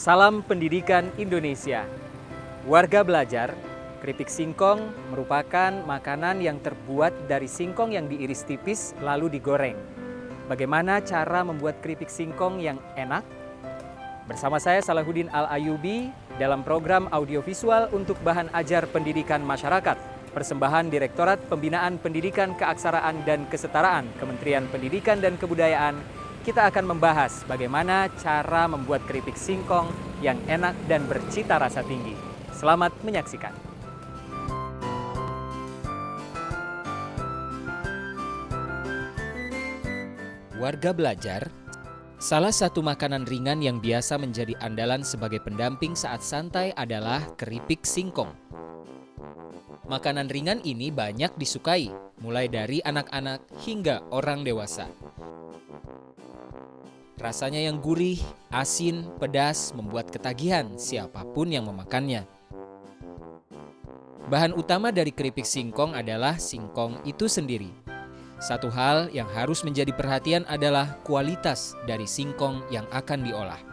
Salam Pendidikan Indonesia. Warga belajar, keripik singkong merupakan makanan yang terbuat dari singkong yang diiris tipis lalu digoreng. Bagaimana cara membuat keripik singkong yang enak? Bersama saya Salahuddin Al-Ayubi dalam program audiovisual untuk bahan ajar pendidikan masyarakat, persembahan Direktorat Pembinaan Pendidikan Keaksaraan dan Kesetaraan Kementerian Pendidikan dan Kebudayaan. Kita akan membahas bagaimana cara membuat keripik singkong yang enak dan bercita rasa tinggi. Selamat menyaksikan. Warga belajar, salah satu makanan ringan yang biasa menjadi andalan sebagai pendamping saat santai adalah keripik singkong. Makanan ringan ini banyak disukai, mulai dari anak-anak hingga orang dewasa. Rasanya yang gurih, asin, pedas membuat ketagihan siapapun yang memakannya. Bahan utama dari keripik singkong adalah singkong itu sendiri. Satu hal yang harus menjadi perhatian adalah kualitas dari singkong yang akan diolah.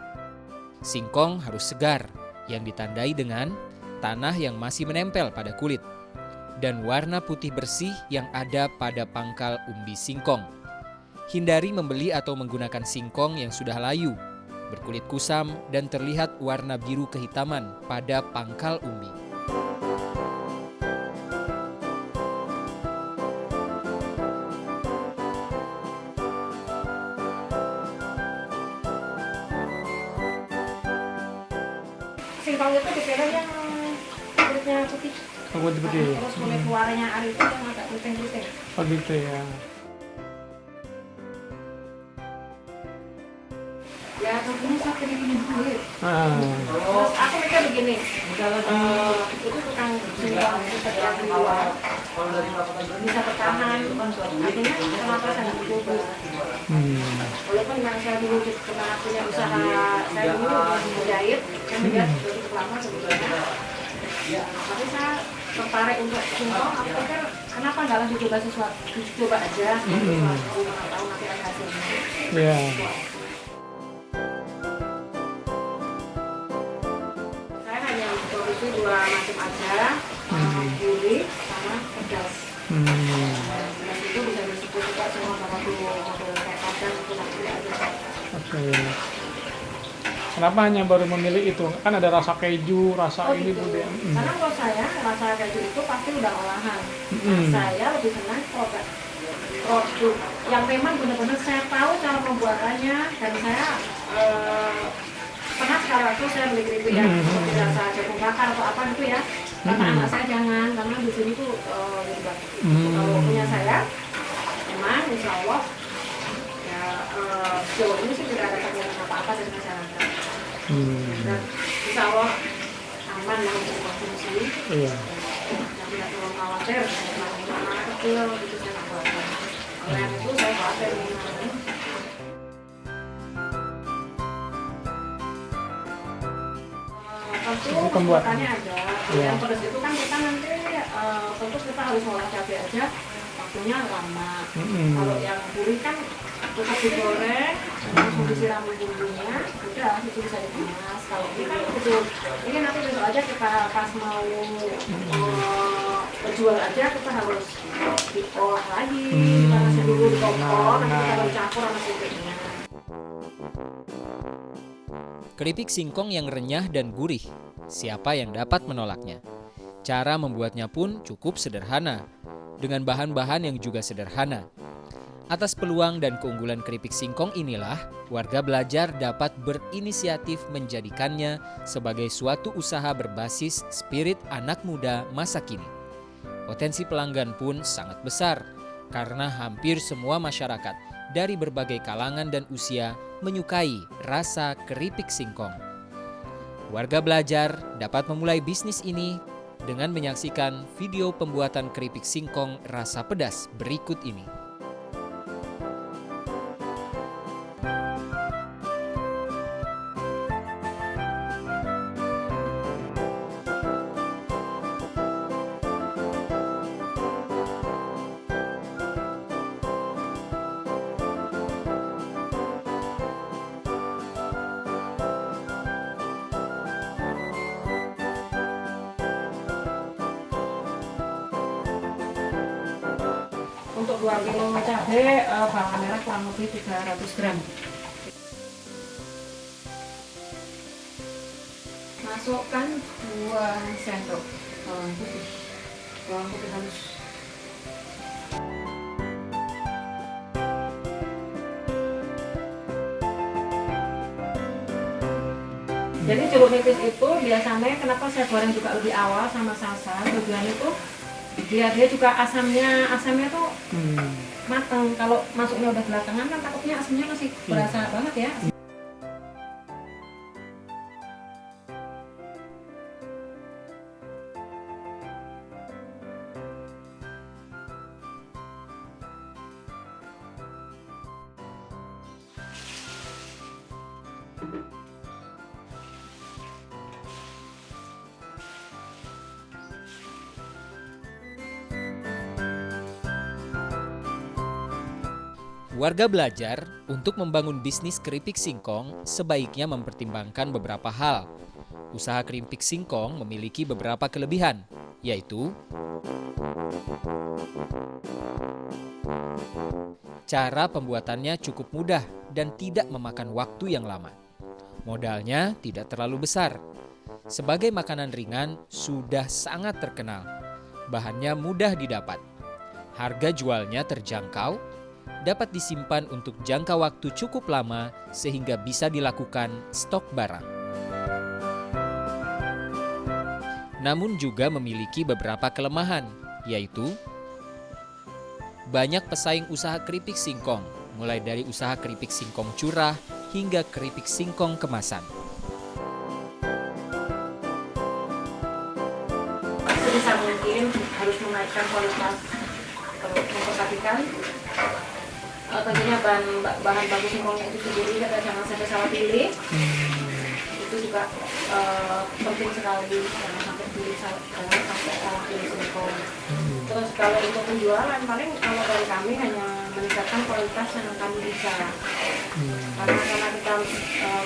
Singkong harus segar, yang ditandai dengan tanah yang masih menempel pada kulit, dan warna putih bersih yang ada pada pangkal umbi singkong. Hindari membeli atau menggunakan singkong yang sudah layu, berkulit kusam, dan terlihat warna biru kehitaman pada pangkal umbi. Singkong itu dipilih yang kulitnya putih. Kulit putih. Terus kulit luarnya ari itu yang agak putih-putih. Oh gitu ya. Ya tentunya saya pilih ini dulu. Ah. Terus aku mikir begini, itu tukang singkong itu yang di luar bisa bertahan. Artinya kenapa saya nggak dulu? Walaupun yang saya dulu pernah punya usaha, saya dulu menjahit, saya melihat cukup lama sebetulnya. Tapi saya tertarik untuk singkong. Aku pikir kenapa nggak lanjut coba sesuatu, coba aja sesuatu, mana tahu nanti ada hasilnya. Ya. Saya hanya produksi dua macam aja, gurih sama pedas. Dan itu bisa disebut juga sama model kayak padang itu nanti aja. Oke. Kenapa hanya baru memilih itu? Kan ada rasa keju, rasa ini Gitu. Budi. Karena kalau saya rasa keju itu pasti udah olahan. Saya lebih senang produk yang memang benar-benar saya tahu cara pembuatannya, dan saya pernah sekali waktu saya beli keripik yang seperti rasa jagung bakar atau apa gitu ya. Kata anak saya jangan, karena di sini tuh ribet. Kalau punya saya, memang insya Allah ya sejauh ini sih tidak ada tekanan apa-apa dari masyarakat. Dan insya Allah aman lah untuk konsumsi. Iya. Yang tidak perlu khawatir, karena anak kecil itu saya nggak khawatir. Kalau yang itu saya khawatir gimana. Tentu pembuatannya ada. Yang pedas itu kan kita nanti tentu kita harus ngolah cabai aja, waktunya lama. Kalau yang gurih kan tetap digoreng, langsung disiram bumbunya, udah itu bisa dikemas. Kalau ini kan itu, ini nanti besok aja kita pas mau berjual aja kita harus diolah lagi, panasnya dulu di kompor, nanti kita baru campur sama keripiknya. Keripik singkong yang renyah dan gurih, siapa yang dapat menolaknya? Cara membuatnya pun cukup sederhana, dengan bahan-bahan yang juga sederhana. Atas peluang dan keunggulan keripik singkong inilah, warga belajar dapat berinisiatif menjadikannya sebagai suatu usaha berbasis spirit anak muda masa kini. Potensi pelanggan pun sangat besar, karena hampir semua masyarakat dari berbagai kalangan dan usia menyukai rasa keripik singkong. Warga belajar dapat memulai bisnis ini dengan menyaksikan video pembuatan keripik singkong rasa pedas berikut ini. 2 kilo cabai, bawang merah kurang lebih 300 gram. Masukkan 2 sendok bawang putih. Bawang putih halus. Jadi jeruk nipis itu biasanya kenapa saya goreng juga lebih awal sama Sasa, tujuan itu dia juga asamnya tuh mateng. Kalau masuknya udah belakangan kan takutnya asamnya masih berasa banget ya. Warga belajar untuk membangun bisnis keripik singkong sebaiknya mempertimbangkan beberapa hal. Usaha keripik singkong memiliki beberapa kelebihan, yaitu cara pembuatannya cukup mudah dan tidak memakan waktu yang lama. Modalnya tidak terlalu besar. Sebagai makanan ringan sudah sangat terkenal. Bahannya mudah didapat. Harga jualnya terjangkau, dapat disimpan untuk jangka waktu cukup lama sehingga bisa dilakukan stok barang. Namun juga memiliki beberapa kelemahan, yaitu banyak pesaing usaha keripik singkong, mulai dari usaha keripik singkong curah hingga keripik singkong kemasan. Sebisa mungkin harus menaikkan kualitas memperhatikan tentunya bahan baku singkongnya itu sendiri, kita jangan sampai salah pilih. Itu juga penting sekali, jangan sampai salah pilih singkong. Terus kalau untuk penjualan, paling kalau dari kami hanya meningkatkan kualitas yang kami bisa. Karena kita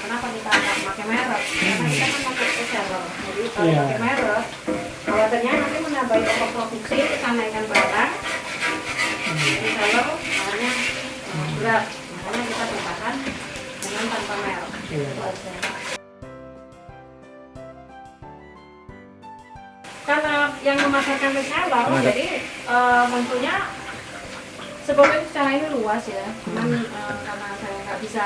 kenapa kita nggak pakai merek? Karena kita kan pakai reseller. Jadi kalau pakai merek, khawatirnya nanti menambahi ongkos produksi, kita naikkan barang. Reseller, makanya berat, makanya kita bertahan dengan tanpa merek. Karena yang memasarkan reseller, jadi tentunya sebetulnya secara ini luas ya. Cuman karena saya nggak bisa,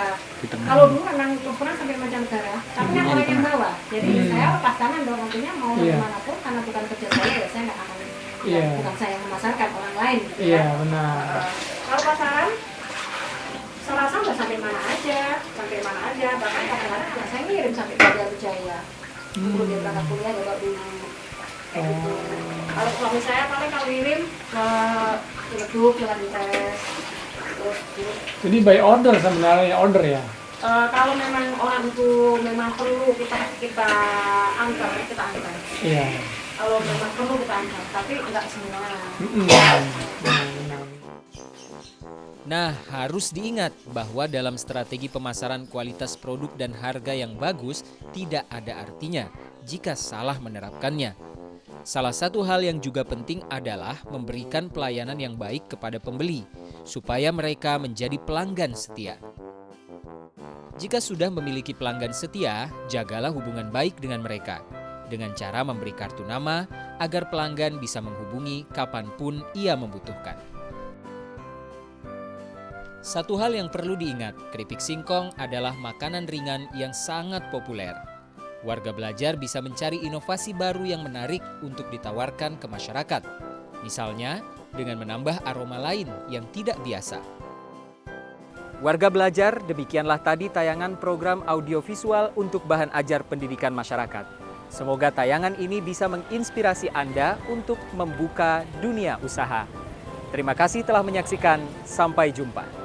kalau dulu memang pernah sampai mancanegara, tapi kan orang yang bawa. Jadi saya lepas tangan dong, tentunya mau dimanapun, karena bukan kerja saya, ya saya nggak akan, bukan saya yang memasarkan, orang lain. Gitu, Iya, benar. Kalau pasaran, serasa nggak sampai mana aja, bahkan kadang-kadang ya saya ngirim sampai ke Wijaya. Dulu dia berangkat kuliah juga dulu. Gitu. Kalau suami saya paling kalau ngirim ke Ciledug, Cilantes, terus. Jadi by order sebenarnya, order ya? Kalau memang orang itu memang perlu kita antar. Iya. Kalau memang perlu kita antar, tapi enggak semua. Nah, harus diingat bahwa dalam strategi pemasaran kualitas produk dan harga yang bagus tidak ada artinya jika salah menerapkannya. Salah satu hal yang juga penting adalah memberikan pelayanan yang baik kepada pembeli, supaya mereka menjadi pelanggan setia. Jika sudah memiliki pelanggan setia, jagalah hubungan baik dengan mereka, dengan cara memberi kartu nama agar pelanggan bisa menghubungi kapanpun ia membutuhkan. Satu hal yang perlu diingat, keripik singkong adalah makanan ringan yang sangat populer. Warga belajar bisa mencari inovasi baru yang menarik untuk ditawarkan ke masyarakat. Misalnya, dengan menambah aroma lain yang tidak biasa. Warga belajar, demikianlah tadi tayangan program audiovisual untuk bahan ajar pendidikan masyarakat. Semoga tayangan ini bisa menginspirasi Anda untuk membuka dunia usaha. Terima kasih telah menyaksikan, sampai jumpa.